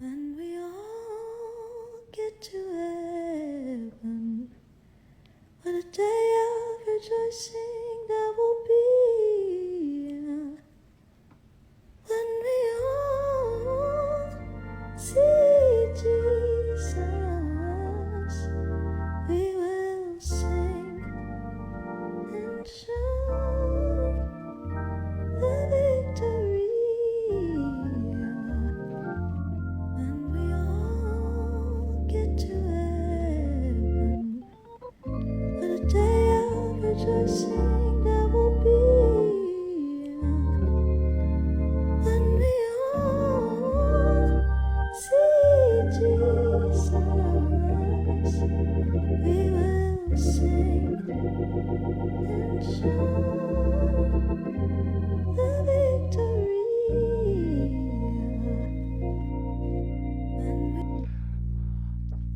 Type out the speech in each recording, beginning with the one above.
When we all get to heaven, what a day of rejoicing there will be. When we all see Jesus, we will sing and shout the victory. When we all get to heaven, what a day of rejoicing there will be. When we all see Jesus, we will sing and shout the victory.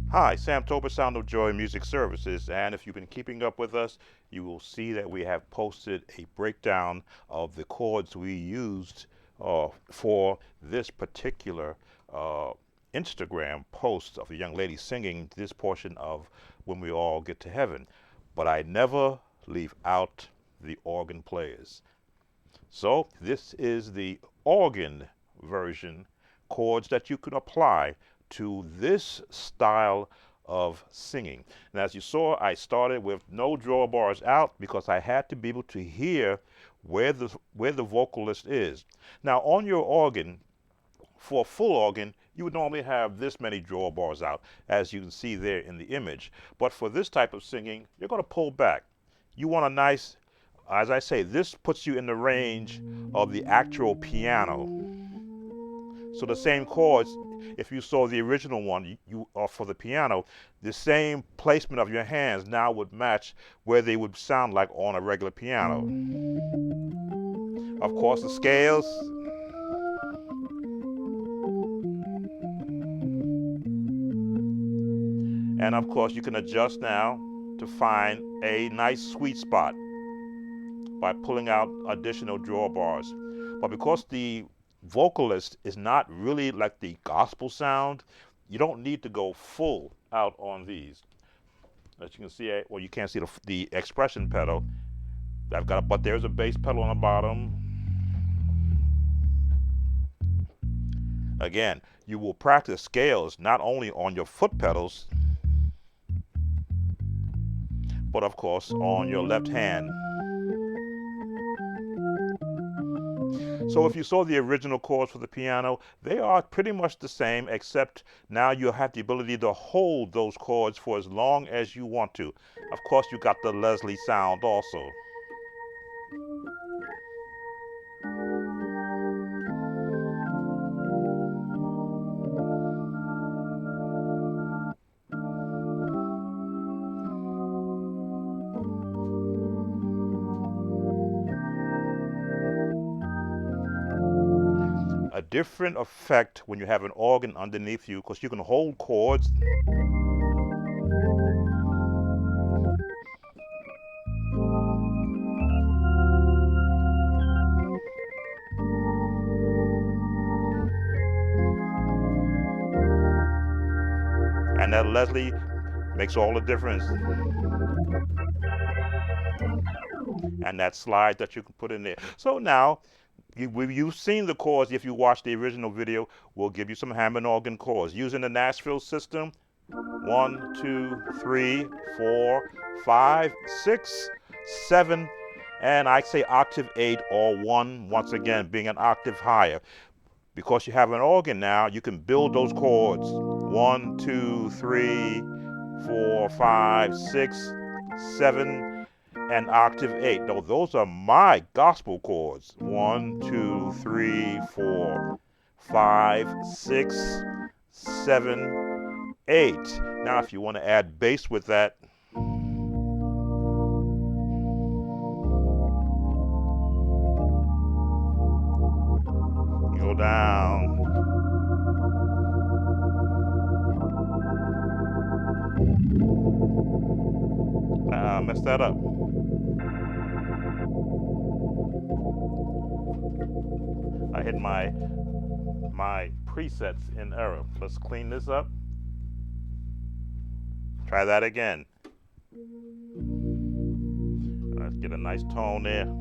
Hi, Sam Tober, Sound of Joy Music Services, and if you've been keeping up with us, you will see that we have posted a breakdown of the chords we used for this particular Instagram post of a young lady singing this portion of When We All Get to Heaven. But I never leave out the organ players. So this is the organ version chords that you can apply to this style of singing. And as you saw, I started with no drawbars out because I had to be able to hear where the vocalist is. Now on your organ, for a full organ, you would normally have this many drawbars out, as you can see there in the image. But for this type of singing, you're going to pull back. You want a nice, as I say, this puts you in the range of the actual piano. So the same chords, if you saw the original one, you for the piano, the same placement of your hands now would match where they would sound like on a regular piano. Of course, the scales. And of course, you can adjust now to find a nice sweet spot by pulling out additional drawbars. But because the vocalist is not really like the gospel sound, you don't need to go full out on these. As you can see, well, you can't see the expression pedal. But there's a bass pedal on the bottom. Again, you will practice scales not only on your foot pedals, but of course on your left hand. So if you saw the original chords for the piano, they are pretty much the same, except now you have the ability to hold those chords for as long as you want to. Of course, you got the Leslie sound also. A different effect when you have an organ underneath you, because you can hold chords. And that Leslie makes all the difference. And that slide that you can put in there. So now, you've seen the chords. If you watch the original video, we'll give you some Hammond organ chords. Using the Nashville system, 1, 2, 3, 4, 5, 6, 7, and I say octave 8 or 1, once again, being an octave higher. Because you have an organ now, you can build those chords. 1, 2, 3, 4, 5, 6, 7, and octave 8. No, those are my gospel chords. 1, 2, 3, 4, 5, 6, 7, 8. Now, if you want to add bass with that, you go down. I messed that up. I hit my presets in error. Let's clean this up. Try that again. Let's get a nice tone there.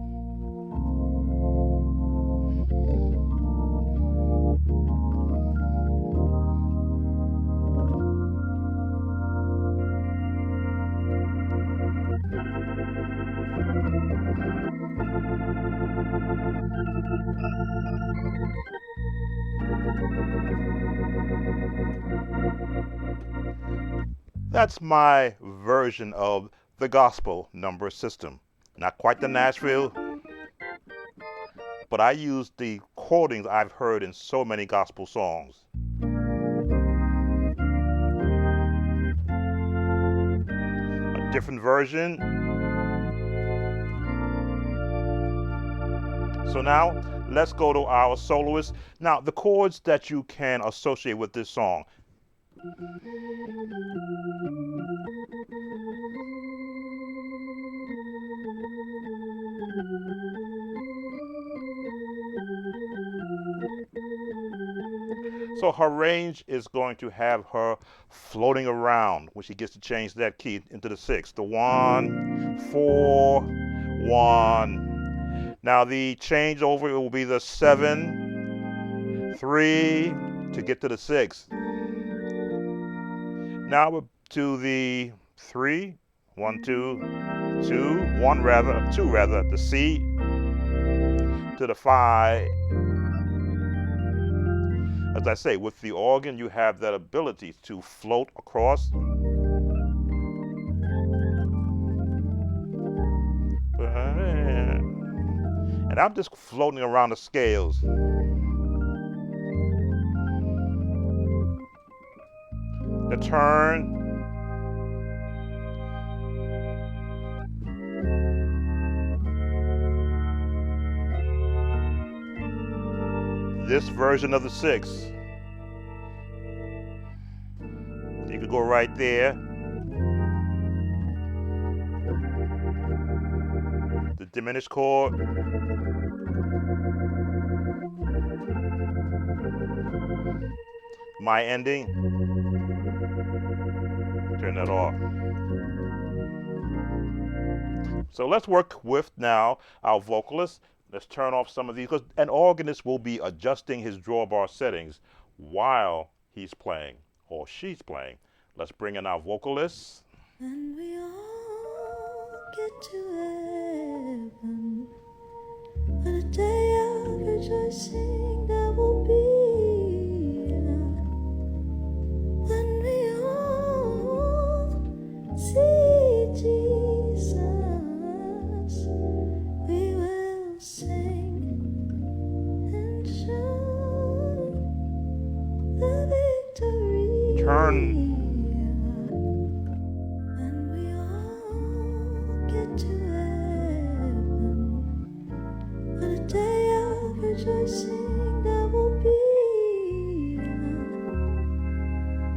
That's my version of the gospel number system. Not quite the Nashville, but I use the chordings I've heard in so many gospel songs. A different version. So now let's go to our soloist. Now the chords that you can associate with this song. So her range is going to have her floating around when she gets to change that key into the 6. The 1, 4, 1. Now the change over will be the 7, 3 to get to the 6. Now we're to the 3, 1, 2, 2, 1 rather, 2 rather, the C to the 5. As I say, with the organ, you have that ability to float across. And I'm just floating around the scales. The turn. This version of the 6. You could go right there. The diminished chord. My ending. Turn that off. So let's work with now our vocalist. Let's turn off some of these, because an organist will be adjusting his drawbar settings while he's playing or she's playing. Let's bring in our vocalist. And we all get to heaven, but a day of rejoicing there will be. When we all see Jesus, we will sing and shout the victory. Turn. And we all get to heaven, but a day of rejoicing there will be.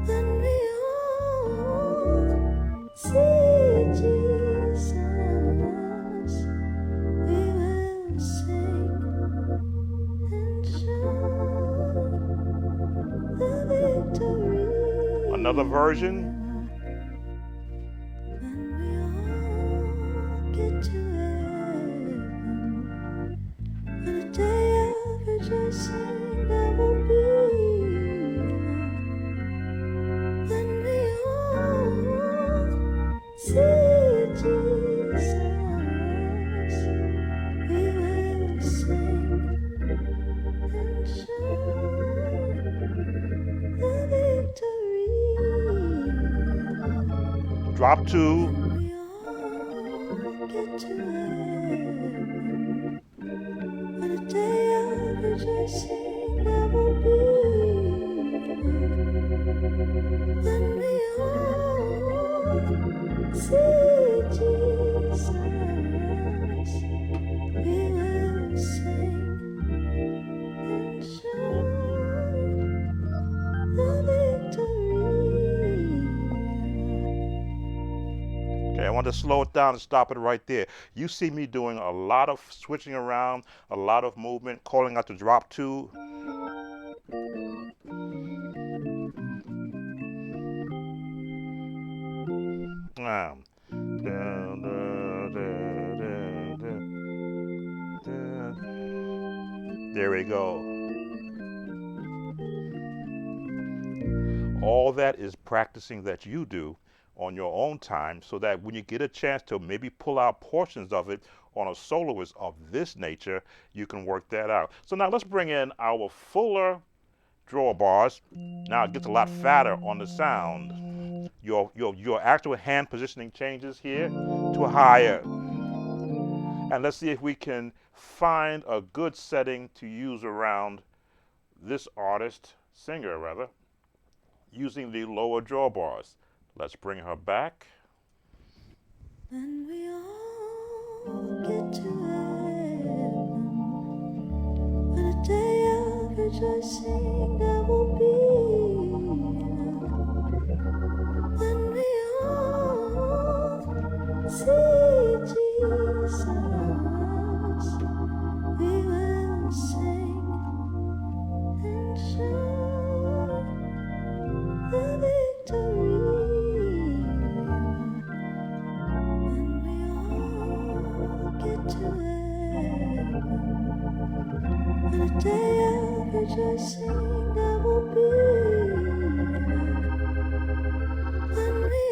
When we all see Jesus, we will sing and shout the victory. Another version. When we all get to heaven, but a day of rejoicing there will be. When we all see Jesus, we will sing and shout the victory. Drop 2. We all get to heaven, but a day of rejoicing there will be. When we all see Jesus, we will sing and shout the victory. Okay, I want to slow it down and stop it right there. You see me doing a lot of switching around, a lot of movement, calling out the drop 2. Um, dun, dun, dun, dun, dun, dun. There we go. All that is practicing that you do on your own time so that when you get a chance to maybe pull out portions of it on a soloist of this nature, you can work that out. So now let's bring in our fuller drawbars. Now it gets a lot fatter on the sound. Your actual hand positioning changes here to higher. And let's see if we can find a good setting to use around this artist, singer rather, using the lower drawbars. Let's bring her back. When we all get to heaven, when a day of rejoicing there will be, when we all see Jesus, we will sing and shout the victory. When we all get to heaven, when a day of rejoicing there will be, when we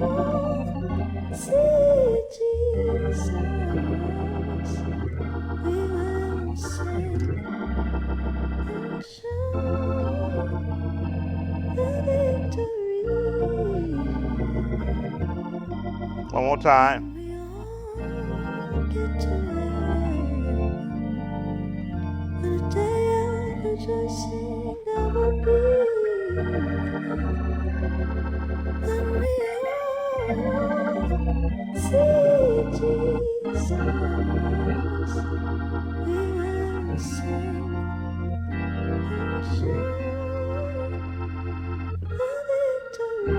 all see Jesus, we will sing and shout the victory. One more time. When we all get to heaven, when a day of rejoicing there will be, when we all see Jesus, we will sing and shout the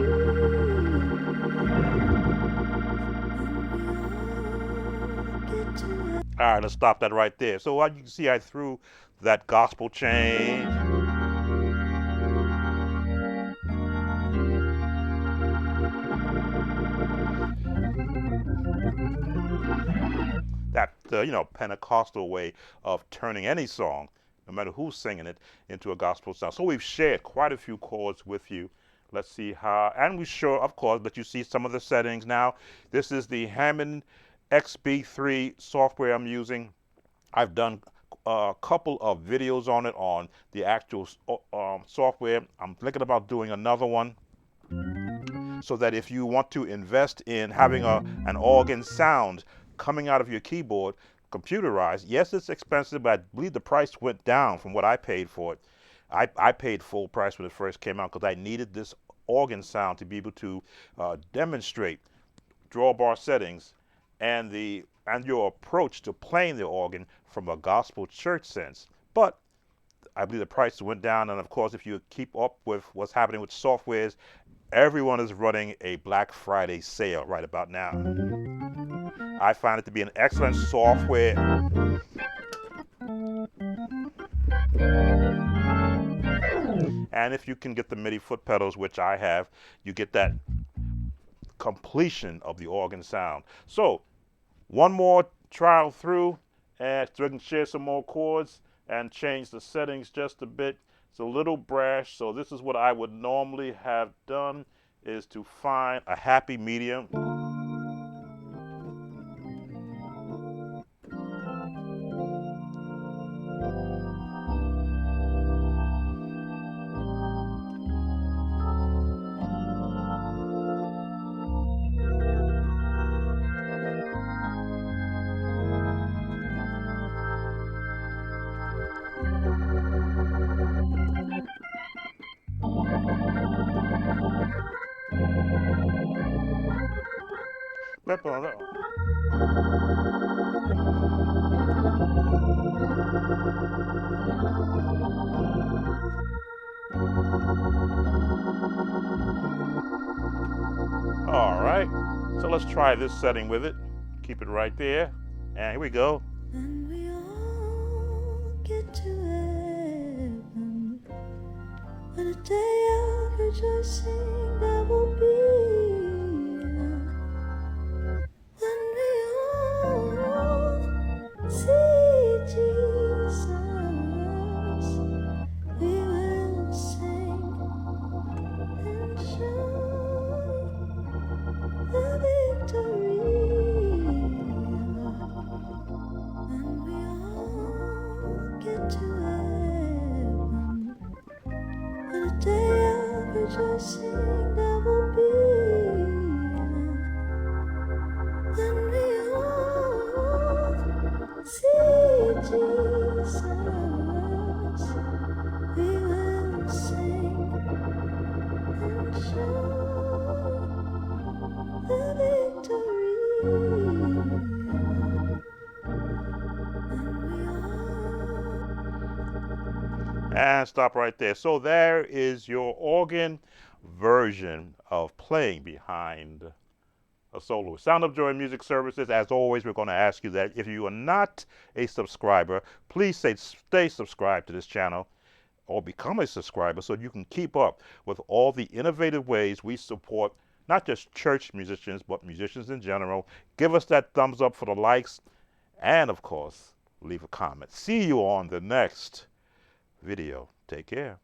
victory. All right, let's stop that right there. So you can see I threw that gospel change. That Pentecostal way of turning any song, no matter who's singing it, into a gospel sound. So we've shared quite a few chords with you. Let's see how, and we sure, of course, let you see some of the settings now. This is the Hammond XB3 software I'm using. I've done a couple of videos on it on the actual software. I'm thinking about doing another one so that if you want to invest in having an organ sound coming out of your keyboard computerized, yes, it's expensive, but I believe the price went down from what I paid for it. I paid full price when it first came out because I needed this organ sound to be able to demonstrate drawbar settings and your approach to playing the organ from a gospel church sense. But I believe the price went down, and of course, if you keep up with what's happening with softwares, everyone is running a Black Friday sale right about now. I find it to be an excellent software. And if you can get the MIDI foot pedals, which I have, you get that completion of the organ sound. So one more trial through, and so I can share some more chords and change the settings just a bit. It's a little brash, so this is what I would normally have done, is to find a happy medium. All right, so let's try this setting with it. Keep it right there, and here we go. When we all get to heaven, on a day of rejoicing that will be when we all see Jesus. We will sing and shout the victory when we all get to heaven. On a day of rejoicing that will be when we all see Jesus. We will sing and shout the victory when we all. And stop right there. So there is your organ version of playing behind a soloist. Sound of Joy Music Services. As always, we're going to ask you that if you are not a subscriber, please stay subscribed to this channel or become a subscriber so you can keep up with all the innovative ways we support not just church musicians, but musicians in general. Give us that thumbs up for the likes, and of course, leave a comment. See you on the next video. Take care.